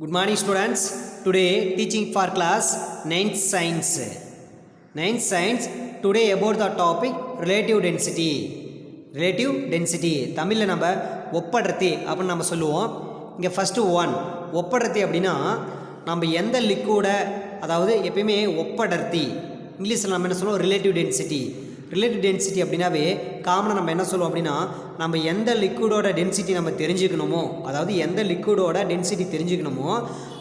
Good morning students. Today teaching for class 9th science. 9th science today about the topic relative density. Relative density தமிழ்ல நம்ம ஒப்படர்த்தி அப்படினு நம்ம சொல்லுவோம். இங்க first 1 ஒப்படர்த்தி அப்படினா நம்ம எந்த லிக்விட அதாவது எப்பவுமே ஒப்படர்த்தி இங்கிலீஷ்ல நம்ம என்ன சொல்லுவோம் ரிலேட்டிவ் டென்சிட்டி. ரிலேட்டிவ் டென்சிட்டி அப்படின்னாவே காமனாக நம்ம என்ன சொல்லுவோம் அப்படின்னா நம்ம எந்த லிக்விடோட டென்சிட்டி நம்ம தெரிஞ்சுக்கணுமோ அதாவது எந்த லிக்விடோட டென்சிட்டி தெரிஞ்சுக்கணுமோ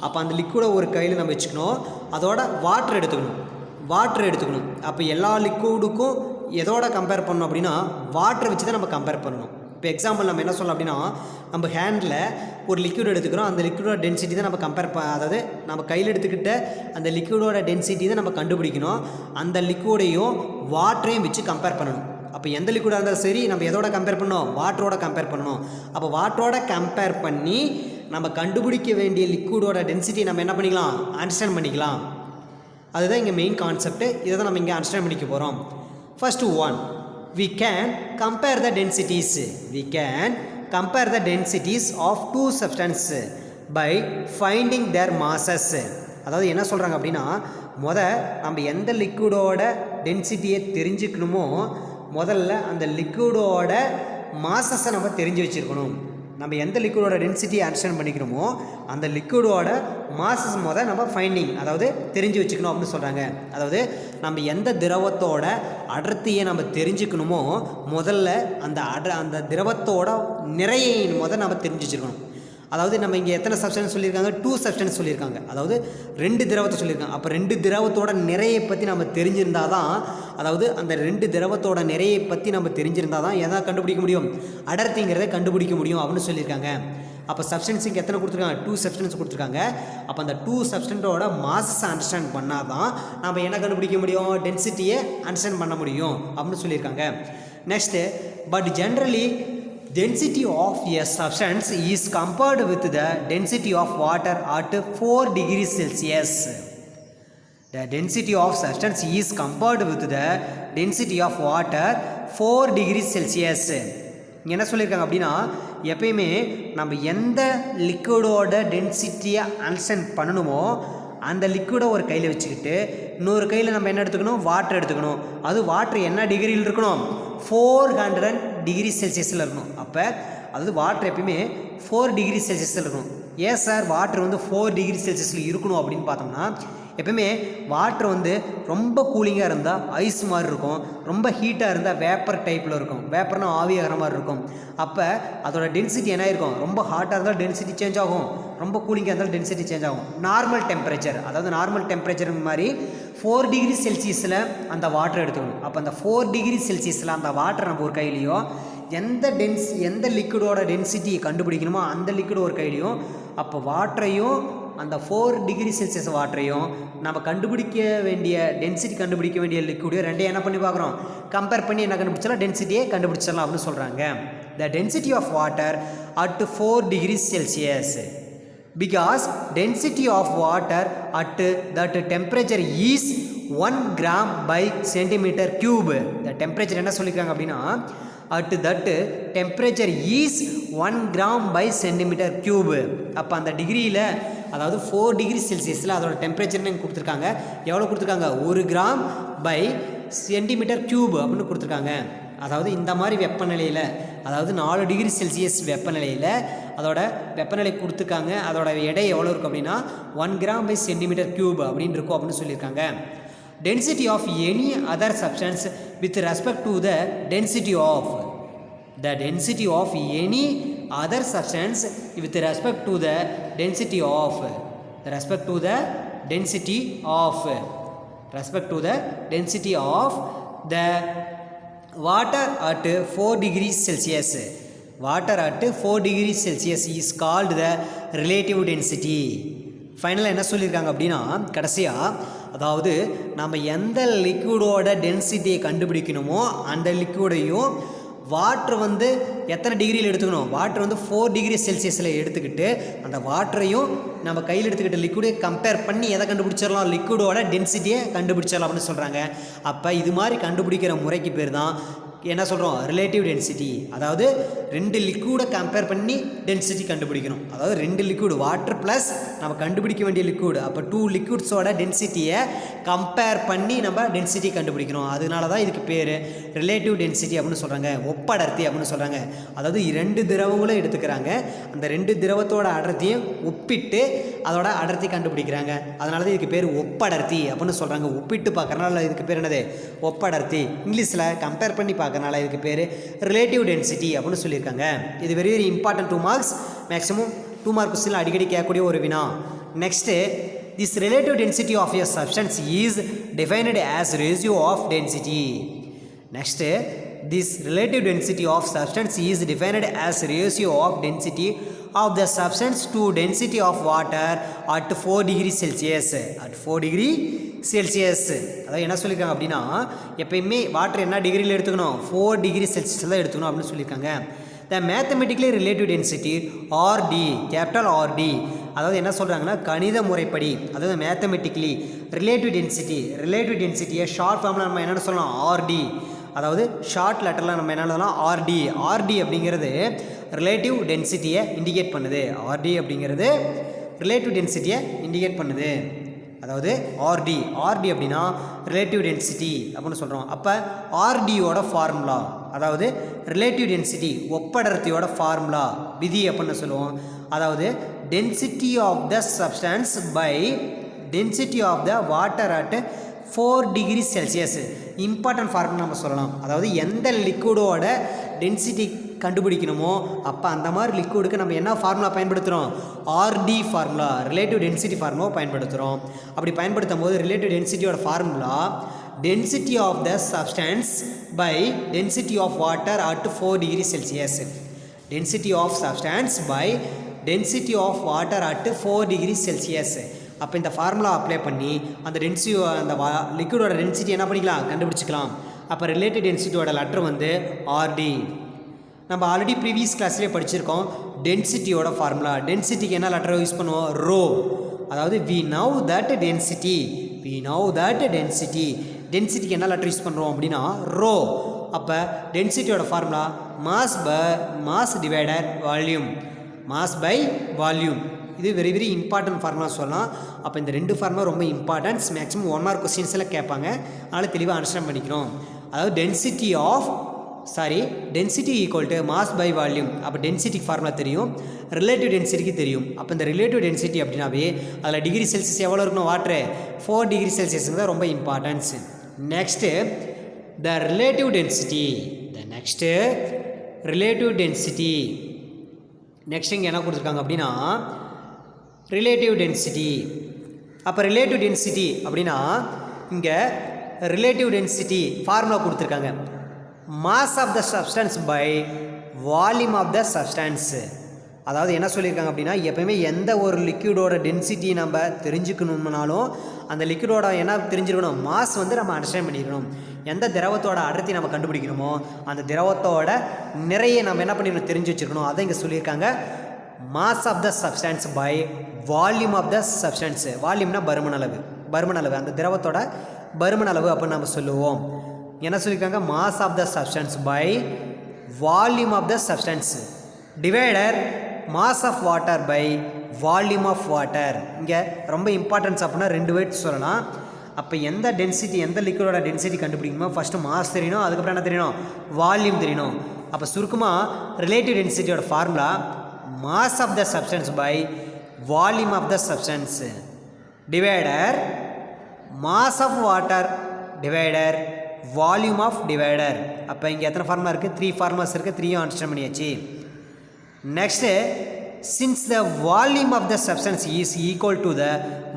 அப்போ அந்த லிக்விடை ஒரு கையில் நம்ம வச்சுக்கணும் அதோட வாட்டர் எடுத்துக்கணும் அப்போ எல்லா லிக்விடுக்கும் எதோட கம்பேர் பண்ணணும் அப்படின்னா வாட்டரை வச்சு தான் நம்ம கம்பேர் பண்ணணும். இப்போ எக்ஸாம்பிள் நம்ம என்ன சொல்லலாம் அப்படின்னா நம்ம ஹேண்டில் ஒரு லிக்விட் எடுத்துக்கிறோம் அந்த லிக்விடோட டென்சிட்டி தான் நம்ம அதாவது நம்ம கையில் எடுத்துக்கிட்ட அந்த லிக்விடோட டென்சிட்டி தான் நம்ம கண்டுபிடிக்கணும். அந்த லிக்விடையும் வாட்டரையும் வச்சு கம்பேர் பண்ணணும். அப்போ எந்த லிக்விடாக இருந்தாலும் சரி நம்ம எதோட கம்பேர் பண்ணணும் வாட்டரோட கம்பேர் பண்ணணும். அப்போ வாட்டரோட கம்பேர் பண்ணி நம்ம கண்டுபிடிக்க வேண்டிய லிக்விடோட டென்சிட்டி நம்ம என்ன பண்ணிக்கலாம் அண்டர்ஸ்டாண்ட் பண்ணிக்கலாம். அதுதான் இங்கே மெயின் கான்செப்ட். இதை தான் நம்ம இங்கே அண்டர்ஸ்டாண்ட் பண்ணிக்க போகிறோம். First 1 we can compare the densities of two substances by finding their masses. அதாவது என்ன சொல்கிறாங்க அப்படின்னா நம்ம எந்த லிக்விடோட டென்சிட்டியை தெரிஞ்சுக்கணுமோ முதல்ல அந்த லிக்விடோட மாசஸை நம்ம தெரிஞ்சு வச்சுருக்கணும். நம்ம எந்த லிக்விடோட டென்சிட்டியை அண்டர்ஸ்டாண்ட் பண்ணிக்கணுமோ அந்த லிக்விடோட மாசஸ் நம்ம ஃபைண்டிங் அதாவது தெரிஞ்சு வச்சுக்கணும் அப்படின்னு சொல்கிறாங்க. அதாவது நம்ம எந்த திரவத்தோட அடர்த்தியை நம்ம தெரிஞ்சுக்கணுமோ முதல்ல அந்த திரவத்தோட நிறையை நம்ம தெரிஞ்சு வச்சுருக்கணும். அதாவது நம்ம இங்கே எத்தனை சப்ஸ்டன்ஸ் சொல்லியிருக்காங்க 2 சப்ஸ்டன்ஸ் சொல்லியிருக்காங்க. அதாவது 2 திரவத்தை சொல்லியிருக்காங்க. அப்போ 2 திரவத்தோட நிறையை பற்றி நம்ம தெரிஞ்சிருந்தால் தான் அதாவது அந்த 2 திரவத்தோட நிறையை பற்றி நம்ம தெரிஞ்சிருந்தால் தான் எதை கண்டுபிடிக்க முடியும் அடர்த்திங்கிறத கண்டுபிடிக்க முடியும் அப்படின்னு சொல்லியிருக்காங்க. அப்போ சப்ஸ்டன்ஸுக்கு எத்தனை கொடுத்துருக்காங்க 2 சப்ஸ்டன்ஸ் கொடுத்துருக்காங்க. அப்போ அந்த 2 சப்ஸ்டன்ஸோட மாசஸை அண்டர்ஸ்டாண்ட் பண்ணால் தான் நம்ம என்ன கண்டுபிடிக்க முடியும் டென்சிட்டியை அண்டர்ஸ்டாண்ட் பண்ண முடியும் அப்படின்னு சொல்லியிருக்காங்க. Next but generally density of a substance is compared with the density of water at 4 degrees Celsius. The density of substance is compared with the density of water 4 degrees Celsius. என்ன சொல்லியிருக்காங்க அப்படின்னா எப்பயுமே நம்ம எந்த லிக்விடோட டென்சிட்டியை அண்டர்ஸ்டாண்ட் பண்ணணுமோ அந்த லிக்விடை ஒரு கையில் வச்சுக்கிட்டு இன்னொரு கையில் நம்ம என்ன எடுத்துக்கணும் வாட்டர் எடுத்துக்கணும். அது வாட்டர் என்ன டிகிரியில் இருக்கணும் 400 டிகிரி செல்சியஸில் இருக்கணும். அப்போ அதாவது வாட்டர் எப்பயுமே 4 டிகிரி செல்சியஸில் இருக்கணும். ஏன் சார் வாட்டர் 4 டிகிரி செல்சியஸில் இருக்கணும் அப்படின்னு பார்த்தோம்னா எப்பயுமே வாட்டர் ரொம்ப கூலிங்காக இருந்தால் ஐஸ் மாதிரி இருக்கும், ரொம்ப ஹீட்டாக இருந்தால் வேப்பர் டைப்பில் இருக்கும். வேப்பர்னால் ஆவியாகிற மாதிரி இருக்கும். அப்போ அதோட டென்சிட்டி என்ன இருக்கும் ரொம்ப ஹாட்டாக இருந்தால் டென்சிட்டி சேஞ்ச் ஆகும், ரொம்ப கூலிங்காக இருந்தாலும் டென்சிட்டி சேஞ்ச் ஆகும். நார்மல் டெம்பரேச்சர் அதாவது நார்மல் டெம்பரேச்சர் மாதிரி 4 டிகிரி செல்சியஸில் அந்த வாட்டர் எடுத்துக்கணும். அப்போ அந்த 4 டிகிரி செல்சியஸில் அந்த வாட்டர் நம்ம ஒரு கையிலையோ எந்த லிக்விடோட டென்சிட்டியை கண்டுபிடிக்கணுமோ அந்த லிக்விட் ஒரு கையிலையும் அப்போ வாட்டரையும் அந்த 4 டிகிரி செல்சியஸ் வாட்டரையும் நம்ம கண்டுபிடிக்க வேண்டிய லிக்விடையும் ரெண்டையும் என்ன பண்ணி பார்க்குறோம் கம்பேர் பண்ணி என்ன கண்டுபிடிச்சாலும் டென்சிட்டியை கண்டுபிடிச்சிடலாம் அப்படின்னு சொல்கிறாங்க. The density of water at 4 degree Celsius because density of water at that temperature is 1 gram by centimeter cube. the temperature என்ன சொல்லிருக்காங்க அப்படின்னா at that temperature is 1 gram by centimeter cube. அப்போ அந்த டிகிரியில் அதாவது 4 டிகிரி செல்சியஸில் அதோட டெம்பரேச்சர்னு கொடுத்துருக்காங்க. எவ்வளோ கொடுத்துருக்காங்க 1 கிராம் பை சென்டிமீட்டர் கியூப் அப்படின்னு கொடுத்துருக்காங்க. அதாவது இந்த மாதிரி வெப்பநிலையில் அதாவது 4 டிகிரி செல்சியஸ் வெப்பநிலையில் அதோட வெப்பநிலை கொடுத்துருக்காங்க. அதோட எடை எவ்வளோ இருக்கும் அப்படின்னா 1 கிராம் பை சென்டிமீட்டர் கியூப் அப்படின்னு இருக்கும் அப்படின்னு சொல்லியிருக்காங்க. Density of any other substance with respect to the density of any other substance with respect to the density of the water at 4 degrees Celsius. Water at 4 degrees Celsius is called the relative density. ஃபைனலாக என்ன சொல்லியிருக்காங்க அப்படின்னா கடைசியாக அதாவது நம்ம எந்த லிக்விடோட டென்சிட்டியை கண்டுபிடிக்கணுமோ அந்த லிக்விடையும் water எத்தனை டிகிரியில் எடுத்துக்கணும் வாட்டர் 4 டிகிரி செல்சியஸில் எடுத்துக்கிட்டு அந்த வாட்டரையும் நம்ம கையில் எடுத்துக்கிட்ட லிக்விடை கம்பேர் பண்ணி எதை கண்டுபிடிச்சிடலாம் லிக்விடோட டென்சிட்டியை கண்டுபிடிச்சிடலாம் அப்படின்னு சொல்கிறாங்க. அப்போ இது மாதிரி கண்டுபிடிக்கிற முறைக்கு பேர் தான் என்ன சொல்கிறோம் ரிலேட்டிவ் டென்சிட்டி. அதாவது ரெண்டு லிக்விடை கம்பேர் பண்ணி டென்சிட்டி கண்டுபிடிக்கணும். அதாவது ரெண்டு லிக்விட் வாட்டர் ப்ளஸ் நம்ம கண்டுபிடிக்க வேண்டிய லிக்விட், அப்போ 2 லிக்விட்ஸோட டென்சிட்டியை கம்பேர் பண்ணி நம்ம டென்சிட்டி கண்டுபிடிக்கணும். அதனால தான் இதுக்கு பேர் ரிலேட்டிவ் டென்சிட்டி அப்படின்னு சொல்கிறாங்க, ஒப்படர்த்தி அப்படின்னு சொல்கிறாங்க. அதாவது 2 திரவங்களும் எடுத்துக்கிறாங்க, அந்த 2 திரவத்தோட அடர்த்தியும் ஒப்பிட்டு அதோட அடர்த்தி கண்டுபிடிக்கிறாங்க. அதனால தான் இதுக்கு பேர் ஒப்படர்த்தி அப்படின்னு சொல்கிறாங்க. ஒப்பிட்டு பார்க்கறனால இதுக்கு பேர் என்னது ஒப்படர்த்தி. இங்கிலீஷில் கம்பேர் பண்ணி பார்க்கறனால இதுக்கு பேர் ரிலேட்டிவ் டென்சிட்டி அப்படின்னு சொல்லியிருக்காங்க. இது very very important 2 marks, maximum 2 mark கொஸ்டினில் அடிக்கடி கேட்கக்கூடிய ஒரு வினா. Next, this relative density of a substance is defined as ratio of density. Next, this relative density of substance is defined as ratio of density of the substance to density of water at 4 degree Celsius. At 4 degree Celsius. அதாவது என்ன சொல்லியிருக்காங்க அப்படின்னா, எப்பயுமே water என்ன டிகிரியில் எடுத்துக்கணும் 4 degree Celsius தான் எடுத்துக்கணும் அப்படின்னு சொல்லியிருக்காங்க. The mathematically relative density RD, capital RD, அதாவது என்ன சொல்கிறாங்கன்னா கணித முறைப்படி, அதாவது மேத்தமெட்டிக்கலி ரிலேட்டிவ் டென்சிட்டியை ஷார்ட் ஃபார்மில் நம்ம என்னென்னு சொல்லலாம் ஆர்டி, அதாவது ஷார்ட் லெட்டரில் நம்ம என்ன சொல்லலாம் ஆர்டி அப்படிங்கிறது ரிலேட்டிவ் டென்சிட்டியை இண்டிகேட் பண்ணுது. அதாவது ஆர்டி அப்படின்னா ரிலேட்டிவ் டென்சிட்டி அப்படின்னு சொல்கிறோம். அப்போ ஆர்டியோட ஃபார்முலா, அதாவது ரிலேட்டிவ் டென்சிட்டி ஒப்படர்த்தியோட ஃபார்முலா விதி அப்படின்னு சொல்லுவோம். அதாவது density of the substance by density of the water at 4 degree Celsius. Important formula நம்ம சொல்லலாம். அதாவது எந்த லிக்விடோட டென்சிட்டி கண்டுபிடிக்கணுமோ அப்போ அந்த மாதிரி லிக்விடுக்கு நம்ம என்ன ஃபார்முலா பயன்படுத்துகிறோம் RD formula, relative density formula பயன்படுத்துகிறோம். அப்படி பயன்படுத்தும் போது ரிலேட்டிவ் டென்சிட்டியோட formula density of the substance by density of water at 4 degree Celsius. Density of substance by density of water at 4 degree Celsius. அப்போ இந்த ஃபார்முலா அப்ளை பண்ணி அந்த அந்த லிக்விடோட டென்சிட்டி என்ன பண்ணிக்கலாம் கண்டுபிடிச்சிக்கலாம். அப்போ ரிலேட்டிவ் டென்சிட்டியோட லெட்டர் வந்து ஆர்டி. நம்ம ஆல்ரெடி ப்ரீவியஸ் கிளாஸ்லேயே படிச்சிருக்கோம் டென்சிட்டியோட ஃபார்முலா. டென்சிட்டிக்கு என்ன லெட்டர் யூஸ் பண்ணுவோம் ரோ. அதாவது we know that density டென்சிட்டிக்கு என்ன லெட்டர் யூஸ் பண்ணுறோம் அப்படின்னா ரோ. அப்போ டென்சிட்டியோட ஃபார்முலா மாஸ் டிவைடர் வால்யூம். இது வெரி வெரி இம்பார்ட்டன்ட் ஃபார்முலா சொல்லலாம். அப்போ இந்த 2 ஃபார்முலா ரொம்ப இம்பார்ட்டன்ஸ், மேக்ஸிமம் 1 மார்க் கொஸ்டின்ஸில் கேட்பாங்க, அதனால் தெளிவாக அண்டர்ஸ்டாண்ட் பண்ணிக்கிறோம். அதாவது density equal to mass by volume. அப்போ டென்சிட்டிக்கு ஃபார்முலா தெரியும், ரிலேட்டிவ் டென்சிட்டிக்கு தெரியும். அப்போ இந்த ரிலேட்டிவ் டென்சிட்டி அப்படின்னாவே அதில் டிகிரி செல்சியஸ் எவ்வளோ இருக்கணும் வாட்டரு 4 டிகிரி செல்சியஸுங்க தான் ரொம்ப importance. Next relative density. Next இங்கே என்ன கொடுத்துருக்காங்க அப்படின்னா ரிலேட்டிவ் டென்சிட்டி. அப்போ ரிலேட்டிவ் டென்சிட்டி அப்படின்னா இங்கே ரிலேட்டிவ் டென்சிட்டி ஃபார்முலா கொடுத்துருக்காங்க mass of the substance by volume of the substance. அதாவது என்ன சொல்லியிருக்காங்க அப்படின்னா எப்போயுமே எந்த ஒரு லிக்விடோட டென்சிட்டி நம்ம தெரிஞ்சுக்கணும்னாலும் அந்த லிக்விடோட என்ன தெரிஞ்சுக்கணும் மாஸ் வந்து நம்ம அண்டர்ஸ்டாண்ட் பண்ணிக்கணும். எந்த திரவத்தோட அடர்த்தி நம்ம கண்டுபிடிக்கணுமோ அந்த திரவத்தோட நிறைய நம்ம என்ன பண்ணிக்கணும் தெரிஞ்சு வச்சுருக்கணும். அதை இங்கே சொல்லியிருக்காங்க mass of the substance by volume of the substance. வால்யூம்னா பருமனளவு அந்த திரவத்தோட பருமனளவு அப்படின்னு நம்ம சொல்லுவோம். என்ன சொல்லியிருக்காங்க mass of the substance by volume of the substance divider mass of water by volume of water. இங்கே ரொம்ப இம்பார்ட்டன்ஸ் அப்படின்னா 2 வேர்ட்ஸ் சொல்லலாம். அப்போ எந்த லிக்விடோட டென்சிட்டி கண்டுபிடிக்கணுமோ ஃபஸ்ட்டு மாஸ் தெரியணும், அதுக்கப்புறம் என்ன தெரியணும் வால்யூம் தெரியணும். அப்போ சுருக்கமாக ரிலேட்டிவ் டென்சிட்டியோட formula mass of the substance by volume of the substance divider mass of water divider volume of divider. அப்போ இங்கே எத்தனை ஃபார்முலா இருக்குது 3 ஃபார்முலாஸ் இருக்குது, 3யும் அண்டர்ஸ்டாண்ட் பண்ணியாச்சு. Next since the volume of the substance is equal to the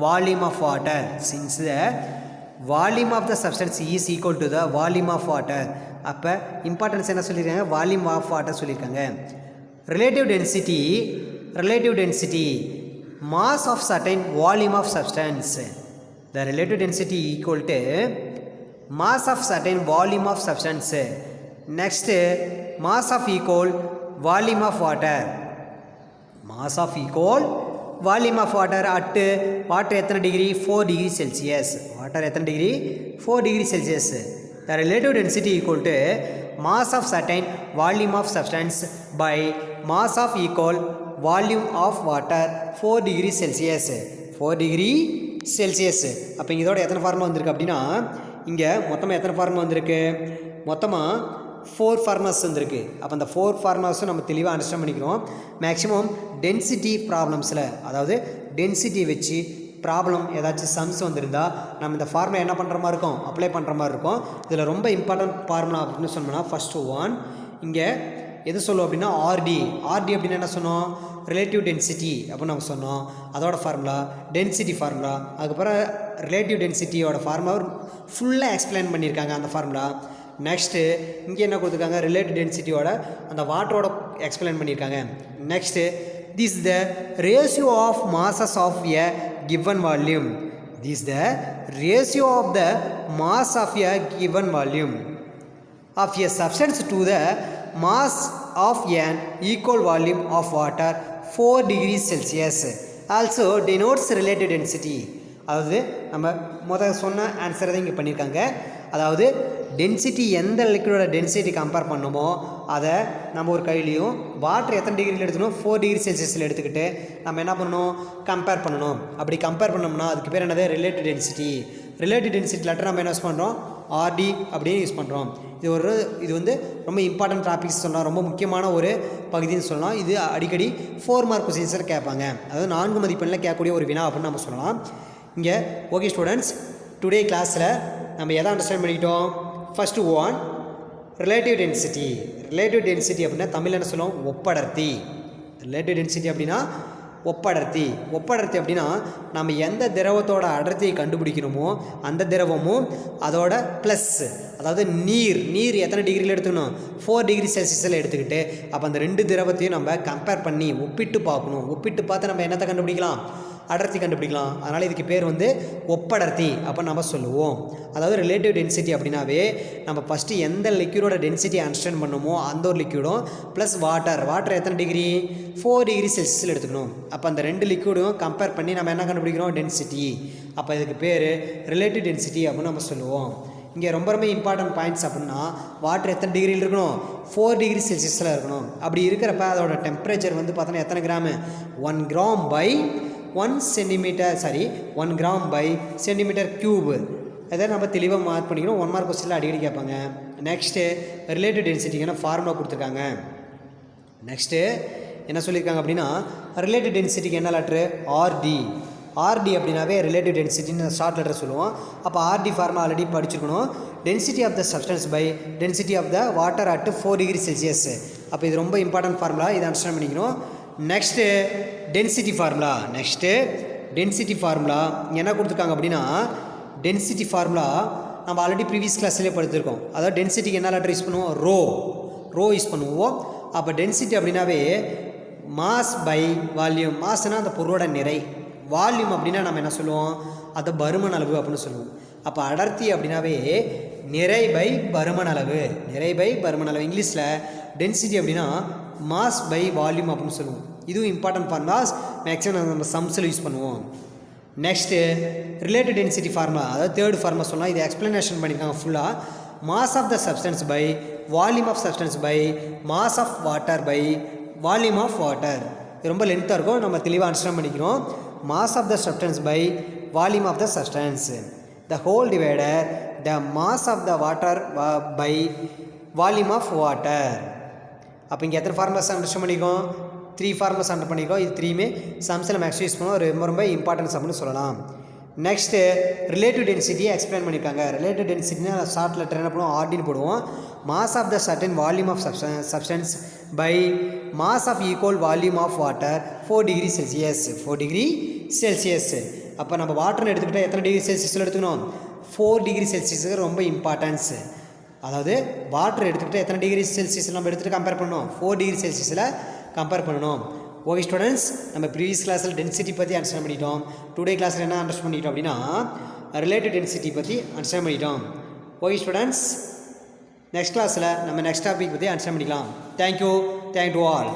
volume of water, அப்போ importance என்ன சொல்லியிருக்காங்க வால்யூம் ஆஃப் வாட்டர் சொல்லியிருக்காங்க. Relative density mass of certain volume of substance. The relative density equal to mass of certain volume of substance. Next, mass of equal volume of water. Mass of equal volume of water at water எத்தனை degree 4 degree Celsius. Water எத்தனை degree 4 degree Celsius. the relative density equal to mass of certain volume of substance by mass of equal volume of water 4 degree Celsius 4 degree Celsius. அப்போ இதோட எத்தனை formula வந்திருக்கு அப்படின்னா இங்கே மொத்தமாக எத்தனை ஃபார்முலா வந்திருக்கு மொத்தமாக 4 ஃபார்முலாஸ் வந்திருக்கு. அப்போ அந்த 4 ஃபார்முலாஸும் நம்ம தெளிவாக அண்டர்ஸ்டாண்ட் பண்ணிக்கிறோம். மேக்ஸிமம் டென்சிட்டி ப்ராப்ளம்ஸில் அதாவது டென்சிட்டி வச்சு ப்ராப்ளம் ஏதாச்சும் சம்ஸ் வந்திருந்தால் நம்ம இந்த ஃபார்முலா என்ன பண்ணுற மாதிரி இருக்கும் அப்ளை பண்ணுற மாதிரி இருக்கும். இதில் ரொம்ப இம்பார்ட்டன்ட் ஃபார்முலா அப்படின்னு சொன்னோம்னா ஃபஸ்ட்டு ஒன் இங்கே எது சொல்லுவோம் அப்படின்னா ஆர்டி அப்படின்னு என்ன சொன்னோம் ரிலேட்டிவ் டென்சிட்டி அப்படின்னு நம்ம சொன்னோம். அதோட ஃபார்முலா டென்சிட்டி ஃபார்முலா. அதுக்கப்புறம் ரிலேட்டிவ் டென்சிட்டியோட ஃபார்முலா ஃபுல்லாக எக்ஸ்பிளைன் பண்ணியிருக்காங்க அந்த ஃபார்முலா. நெக்ஸ்ட்டு இங்கே என்ன கொடுத்துருக்காங்க ரிலேட்டிவ் டென்சிட்டியோட அந்த வாட்டரோட எக்ஸ்பிளைன் பண்ணியிருக்காங்க. Next this the ratio of masses of a given volume. This is the ratio of the mass of a given volume of a substance to the mass of an equal volume of water 4 degrees Celsius. Also denotes relative density. அதாவது நம்ம முதல் சொன்ன ஆன்சரை தான் இங்கே பண்ணியிருக்காங்க. அதாவது density எந்த லிக்விடோட டென்சிட்டி கம்பேர் பண்ணுமோ அதை நம்ம ஒரு கையிலையும் வாட்டர் எத்தனை டிகிரியில் எடுத்துக்கணும் 4 டிகிரி செல்சியஸில் எடுத்துக்கிட்டு நம்ம என்ன பண்ணணும் கம்பேர் பண்ணணும். அப்படி கம்பேர் பண்ணோம்னா அதுக்கு பேர் என்னது relative density. Relative density letter நம்ம என்ன யூஸ் பண்ணுறோம் ஆர்டி அப்படின்னு யூஸ் பண்ணுறோம். இது வந்து ரொம்ப இம்பார்ட்டன்ட் டாபிக்ஸ் சொல்லலாம், ரொம்ப முக்கியமான ஒரு பகுதின்னு சொல்லலாம். இது அடிக்கடி 4 மார்க் கொஸ்டின்ஸில் கேட்பாங்க, அதாவது 4 மதிப்பெண்ணில் கேட்கக்கூடிய ஒரு வினா அப்படின்னு நம்ம சொல்லலாம். இங்கே ஓகே ஸ்டூடெண்ட்ஸ், டுடே கிளாஸில் நம்ம எதை அண்டர்ஸ்டாண்ட் பண்ணிக்கிட்டோம் first one relative density. Relative density அப்படின்னா தமிழ் என்ன சொல்லுவோம் ஒப்படர்த்தி. ரிலேட்டிவ் டென்சிட்டி அப்படின்னா ஒப்படர்த்தி. ஒப்படர்த்தி அப்படின்னா நம்ம எந்த திரவத்தோட அடர்த்தியை கண்டுபிடிக்கணுமோ அந்த திரவமும் அதோட ப்ளஸ் அதாவது நீர் எத்தனை டிகிரியில் எடுத்துக்கணும் 4 டிகிரி செல்சியஸில் எடுத்துக்கிட்டு அப்போ அந்த 2 திரவத்தையும் நம்ம கம்பேர் பண்ணி ஒப்பிட்டு பார்க்கணும். ஒப்பிட்டு பார்த்து நம்ம என்னத்தை கண்டுபிடிக்கலாம் அடர்த்தி கண்டுபிடிக்கலாம். அதனால் இதுக்கு பேர் வந்து ஒப்படர்த்தி அப்போ நம்ம சொல்லுவோம். அதாவது ரிலேட்டிவ் டென்சிட்டி அப்படின்னாவே நம்ம ஃபஸ்ட்டு எந்த லிக்யூடோட டென்சிட்டி அண்டர்ஸ்டாண்ட் பண்ணுமோ அந்த ஒரு லிக்யூடும் ப்ளஸ் வாட்டர் எத்தனை டிகிரி 4 டிகிரி செல்சியஸில் எடுத்துக்கணும். அப்போ அந்த 2 லிக்யூடும் கம்பேர் பண்ணி நம்ம என்ன கண்டுபிடிக்கிறோம் டென்சிட்டி. அப்போ இதுக்கு பேர் ரிலேட்டிவ் டென்சிட்டி அப்படின்னு நம்ம சொல்லுவோம். இங்கே ரொம்ப இம்பார்ட்டன்ட் பாயிண்ட்ஸ் அப்படின்னா வாட்டர் எத்தனை டிகிரியில் இருக்கணும் 4 டிகிரி செல்சியஸில் இருக்கணும். அப்படி இருக்கிறப்ப அதோட டெம்பரேச்சர் வந்து பார்த்தோன்னா எத்தனை gram 1 gram by 1 gram by centimetre cube. அதை நம்ம தெளிவாக மார்க் பண்ணிக்கணும். 1 மார்க் கொஸ்டினில் அடிக்கடி கேட்பாங்க. நெக்ஸ்ட்டு ரிலேட்டிவ் டென்சிட்டிக்கான ஃபார்முலா கொடுத்துருக்காங்க. நெக்ஸ்ட்டு என்ன சொல்லியிருக்காங்க அப்படின்னா ரிலேட்டிவ் டென்சிட்டிக்கு என்ன லெட்ரு ஆர்டி அப்படின்னாவே ரிலேட்டிவ் டென்சிட்டின்னு ஷார்ட் லெட்டர் சொல்லுவோம். அப்போ ஆர்டி ஃபார்முலா ஆல்ரெடி படிச்சிருக்கணும். Density of the substance by density of the water at 4 degree Celsius. அப்போ இது ரொம்ப இம்பார்ட்டன்ட் ஃபார்முலா, இதை அண்டர்ஸ்டாண்ட் பண்ணிக்கணும். நெக்ஸ்ட்டு டென்சிட்டி ஃபார்முலா என்ன கொடுத்துருக்காங்க அப்படின்னா டென்சிட்டி ஃபார்முலா நம்ம ஆல்ரெடி ப்ரீவியஸ் கிளாஸ்லேயே படித்திருக்கோம். அதாவது டென்சிட்டிக்கு என்ன லெட்டர் யூஸ் பண்ணுவோம் ரோ யூஸ் பண்ணுவோம். அப்போ டென்சிட்டி அப்படின்னாவே மாஸ் பை வால்யூம். மாஸ்னால் அந்த பொருளோட நிறை, வால்யூம் அப்படின்னா நம்ம என்ன சொல்லுவோம் அதை பருமன் அளவு அப்படின்னு சொல்லுவோம். அப்போ அடர்த்தி அப்படின்னாவே நிறை பை பருமன் அளவு. இங்கிலீஷில் டென்சிட்டி அப்படின்னா மாஸ் பை வால்யூம் அப்படின்னு சொல்லுவோம். இதுவும் இம்பார்ட்டன்ட் ஃபார்முலாஸ், மேக்ஸிமம் நம்ம சம்ஸில் யூஸ் பண்ணுவோம். நெக்ஸ்ட்டு ரிலேட்டிவ் டென்சிட்டி ஃபார்முலா, அதாவது தேர்ட் ஃபார்முலா சொல்லலாம். இது எக்ஸ்ப்ளனேஷன் பண்ணியிருக்காங்க ஃபுல்லாக. Mass of the substance by volume of substance by mass of water by volume of water. இது ரொம்ப லென்த்தாக இருக்கும், நம்ம தெளிவாக அண்டர்ஸ்டாண்ட் பண்ணிக்கிறோம். Mass of the substance by volume of the substance the whole divider the mass of the water by volume of water. அப்போ இங்கே எத்தனை ஃபார்முலாஸ் அண்டர்ஸ்டாண்ட் பண்ணிக்கோம் 3 ஃபார்முலாஸ் அண்டர் பண்ணிக்கோ. இது 3மே சம்ஸில் மேக்ஸிமம் யூஸ் பண்ணுவோம். ரொம்ப இம்பார்ட்டன்ஸ் அப்படின்னு சொல்லலாம். நெக்ஸ்ட்டு ரிலேட்டிவ் டென்சிட்டியை எக்ஸ்பிளைன் பண்ணியிருக்காங்க. ரிலேட்டிவ் டென்சிட்டினா ஷார்ட் லெட்டர் என்ன பண்ணுவோம் ஆர்டின்னு போடுவோம். Mass of the certain volume of substance by mass of equal volume of water 4 degree Celsius. அப்போ நம்ம வாட்டர்னு எடுத்துக்கிட்டால் எத்தனை டிகிரி செல்சியஸில் எடுத்துக்கணும் 4 டிகிரி செல்சியஸுக்கு ரொம்ப இம்பார்ட்டன்ஸ். அதாவது வாட்டர் எடுத்துக்கிட்டால் எத்தனை டிகிரி செல்சியஸில் நம்ம எடுத்துகிட்டு கம்பேர் பண்ணணும் 4 டிகிரி செல்சியஸில் கம்பேர் பண்ணணும். ஓகே ஸ்டூடெண்ட்ஸ், நம்ம ப்ரீவியஸ் கிளாஸில் டென்சிட்டி பற்றி அண்டர்ஸ்டாண்ட் பண்ணிட்டோம். டுடே கிளாஸில் என்ன அண்டர்ஸ்டாண்ட் பண்ணிட்டோம் அப்படின்னா ரிலேட்டிவ் டென்சிட்டி பற்றி அண்டர்ஸ்டாண்ட் பண்ணிட்டோம். ஓகே ஸ்டூடெண்ட்ஸ், நெக்ஸ்ட் கிளாஸில் நம்ம நெக்ஸ்ட் டாபிக் பற்றி அண்டர்ஸ்டாண்ட் பண்ணிக்கலாம். Thank you to all.